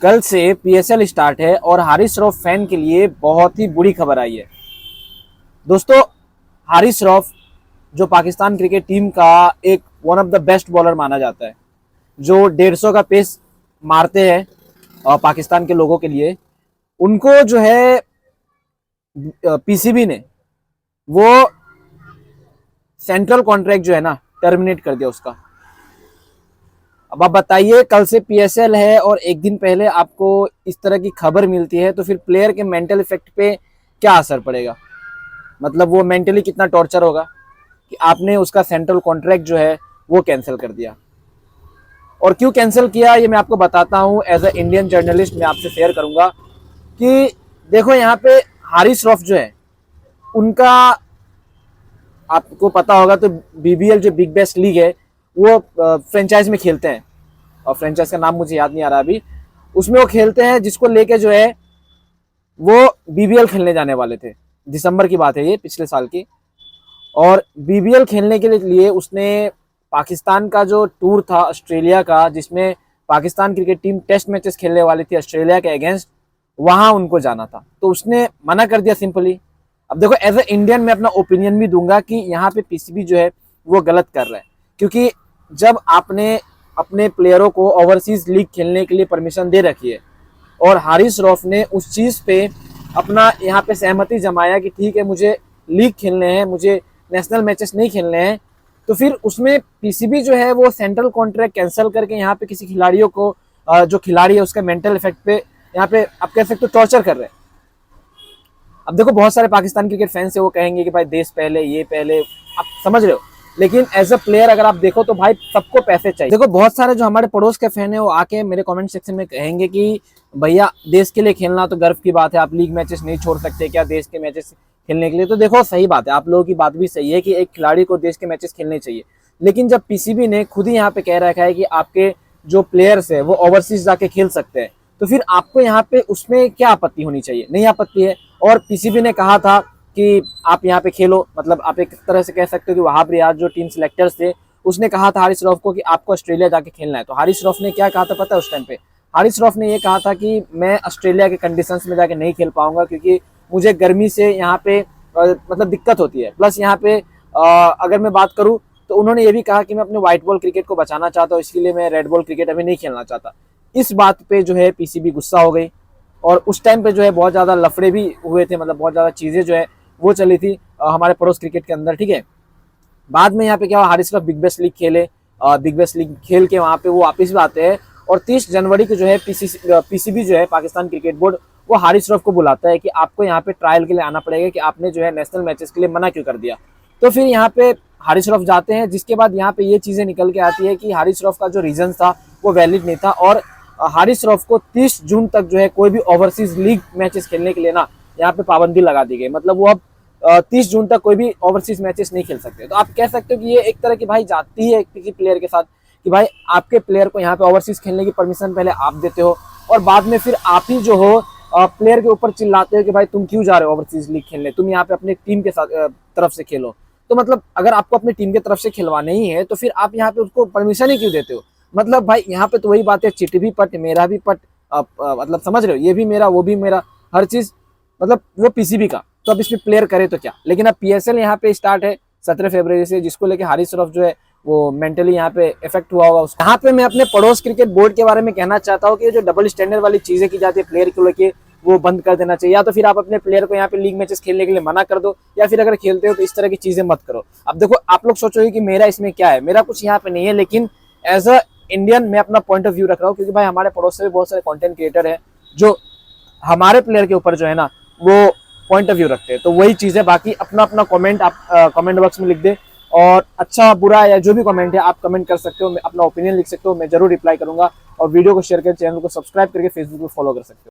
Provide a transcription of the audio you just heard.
कल से PSL start है और हारिस रऊफ फैन के लिए बहुत ही बुरी खबर आई है। दोस्तों, हारिस रऊफ जो पाकिस्तान क्रिकेट टीम का एक one of the best bowler माना जाता है, जो 150 का पेस मारते हैं पाकिस्तान के लोगों के लिए, उनको जो है पीसीबी ने वो सेंट्रल कॉन्ट्रैक्ट जो है ना टर्मिनेट कर दिया उसका। अब आप बताइए, कल से पीएसएल है और एक दिन पहले आपको इस तरह की खबर मिलती है तो फिर प्लेयर के मेंटल इफेक्ट पे क्या असर पड़ेगा। मतलब वो मेंटली कितना टॉर्चर होगा कि आपने उसका सेंट्रल कॉन्ट्रैक्ट जो है वो कैंसिल कर दिया। और क्यों कैंसिल किया ये मैं आपको बताता हूँ। एज अ इंडियन जर्नलिस्ट मैं आपसे शेयर करूंगा कि देखो, यहाँ पे हारिस रऊफ जो है उनका, आपको पता होगा तो बीबीएल जो बिग बैश लीग है वो फ्रेंचाइज में खेलते हैं, और फ्रेंचाइज का नाम मुझे याद नहीं आ रहा अभी। उसमें वो खेलते हैं, जिसको लेके जो है वो बीबीएल खेलने जाने वाले थे। दिसंबर की बात है ये, पिछले साल की। और बीबीएल खेलने के लिए उसने पाकिस्तान का जो टूर था ऑस्ट्रेलिया का, जिसमें Pakistan cricket team test matches खेलने वाली थी ऑस्ट्रेलिया के अगेंस्ट, वहां उनको जाना था तो उसने मना कर दिया सिंपली। अब देखो, एज ए इंडियन मैं अपना ओपिनियन भी दूंगा कि यहाँ पे पीसीबी जो है वो गलत कर रहा है, क्योंकि जब आपने अपने प्लेयरों को ओवरसीज लीग खेलने के लिए परमिशन दे रखी है और हारिस रऊफ ने उस चीज़ पे अपना यहाँ पे सहमति जमाया कि ठीक है मुझे लीग खेलने हैं, मुझे नेशनल मैचेस नहीं खेलने हैं, तो फिर उसमें पीसीबी जो है वो सेंट्रल कॉन्ट्रैक्ट कैंसिल करके यहाँ पे किसी खिलाड़ियों को, जो खिलाड़ी है उसका मेंटल इफेक्ट पे यहाँ पे आप कह सकते हो टॉर्चर कर रहे हैं। अब देखो, बहुत सारे पाकिस्तान क्रिकेट फैंस है वो कहेंगे कि भाई देश पहले, ये पहले, आप समझ रहे हो, लेकिन एज अ प्लेयर अगर आप देखो तो भाई सबको पैसे चाहिए। देखो, बहुत सारे जो हमारे पड़ोस के फैन है वो आके मेरे कमेंट सेक्शन में कहेंगे कि भैया देश के लिए खेलना तो गर्व की बात है, आप लीग मैचेस नहीं छोड़ सकते क्या देश के मैचेस खेलने के लिए। तो देखो, सही बात है, आप लोगों की बात भी सही है कि एक खिलाड़ी को देश के मैचेस खेलने चाहिए, लेकिन जब पीसीबी ने खुद ही यहाँ पे कह रखा है कि आपके जो प्लेयर्स है वो ओवरसीज जाके खेल सकते हैं, तो फिर आपको यहाँ पे उसमें क्या आपत्ति होनी चाहिए? नहीं आपत्ति है। और पीसीबी ने कहा था कि आप यहाँ पे खेलो, मतलब आप एक तरह से कह सकते हो कि वहाब रियाज जो टीम सिलेक्टर्स थे उसने कहा था हारिस रऊफ को कि आपको ऑस्ट्रेलिया जाके खेलना है। तो हारिस रऊफ ने क्या कहा था पता है उस टाइम पे? हारिस रऊफ ने ये कहा था कि मैं ऑस्ट्रेलिया के कंडीशंस में जाके नहीं खेल पाऊंगा, क्योंकि मुझे गर्मी से यहाँ पे मतलब दिक्कत होती है। प्लस यहाँ पे अगर मैं बात करूँ तो उन्होंने ये भी कहा कि मैं अपने व्हाइट बॉल क्रिकेट को बचाना चाहता हूँ, इसके लिए मैं रेड बॉल क्रिकेट अभी नहीं खेलना चाहता। इस बात पे जो है पीसीबी गुस्सा हो गई और उस टाइम पे जो है बहुत ज़्यादा लफड़े भी हुए थे, मतलब बहुत ज़्यादा चीज़ें जो है वो चली थी हमारे पड़ोस क्रिकेट के अंदर, ठीक है। बाद में यहाँ पे क्या हुआ, Haris Rauf big bash league खेले, बिग बैश लीग खेल के वहाँ पे वो वापस भी आते हैं और 30 जनवरी को जो है पीसीबी जो है पाकिस्तान क्रिकेट बोर्ड वो हारिस रऊफ को बुलाता है कि आपको यहाँ पे ट्रायल के लिए आना पड़ेगा, कि आपने जो है नेशनल मैचेस के लिए मना क्यों कर दिया। तो फिर यहाँ पे हारिस रऊफ जाते हैं, जिसके बाद यहाँ पे ये चीज़ें निकल के आती है कि हारिस रऊफ का जो रीजन था वो वैलिड नहीं था और हारिस रऊफ को 30 जून तक जो है कोई भी ओवरसीज लीग मैचेस खेलने के लिए ना यहाँ पे पाबंदी लगा दी गई। मतलब वो अब 30 जून तक कोई भी ओवरसीज मैचेस नहीं खेल सकते। तो आप कह सकते हो कि ये एक तरह की भाई जाती है किसी प्लेयर के साथ कि भाई आपके प्लेयर को यहाँ पे ओवरसीज खेलने की परमिशन पहले आप देते हो और बाद में फिर आप ही जो हो प्लेयर के ऊपर चिल्लाते हो कि भाई तुम क्यों जा रहे हो ओवरसीज लीग खेलने, तुम यहाँ पे अपनी टीम के साथ तरफ से खेलो। तो मतलब अगर आपको अपनी टीम की तरफ से खिलवाना ही है तो फिर आप यहाँ पे उसको परमिशन ही क्यों देते हो? मतलब भाई यहाँ पे तो वही बात है, चिट भी पट मेरा भी पट, मतलब समझ रहे हो, ये भी मेरा वो भी मेरा, हर चीज मतलब वो पीसीबी का। तो अब इसमें प्लेयर करे तो क्या। लेकिन अब पीएसएल यहाँ पे स्टार्ट है 17 फरवरी से, जिसको लेके हारिस रऊफ जो है वो मेंटली यहाँ पे इफेक्ट हुआ होगा उसका। यहाँ पे मैं अपने पड़ोस क्रिकेट बोर्ड के बारे में कहना चाहता हूँ कि जो डबल स्टैंडर्ड वाली चीजें की जाती है प्लेयर को लेके वो बंद कर देना चाहिए, या तो फिर आप अपने प्लेयर को यहाँ पे लीग मैचेस खेलने के लिए मना कर दो, या फिर अगर खेलते हो तो इस तरह की चीजें मत करो। अब देखो, आप लोग सोचोगे कि मेरा इसमें क्या है, मेरा कुछ यहाँ पे नहीं है, लेकिन एज अ इंडियन मैं अपना पॉइंट ऑफ व्यू रख रहा हूँ, क्योंकि भाई हमारे पड़ोस से भी बहुत सारे कंटेंट क्रिएटर हैं जो हमारे प्लेयर के ऊपर जो है ना वो पॉइंट ऑफ व्यू रखते हैं। तो वही चीज़ है। बाकी अपना अपना कमेंट आप कमेंट बॉक्स में लिख दे, और अच्छा बुरा या जो भी कमेंट है आप कमेंट कर सकते हो, अपना ओपिनियन लिख सकते हो, मैं जरूर रिप्लाई करूंगा। और वीडियो को शेयर कर, चैनल को सब्सक्राइब करके फेसबुक पे फॉलो कर सकते हो।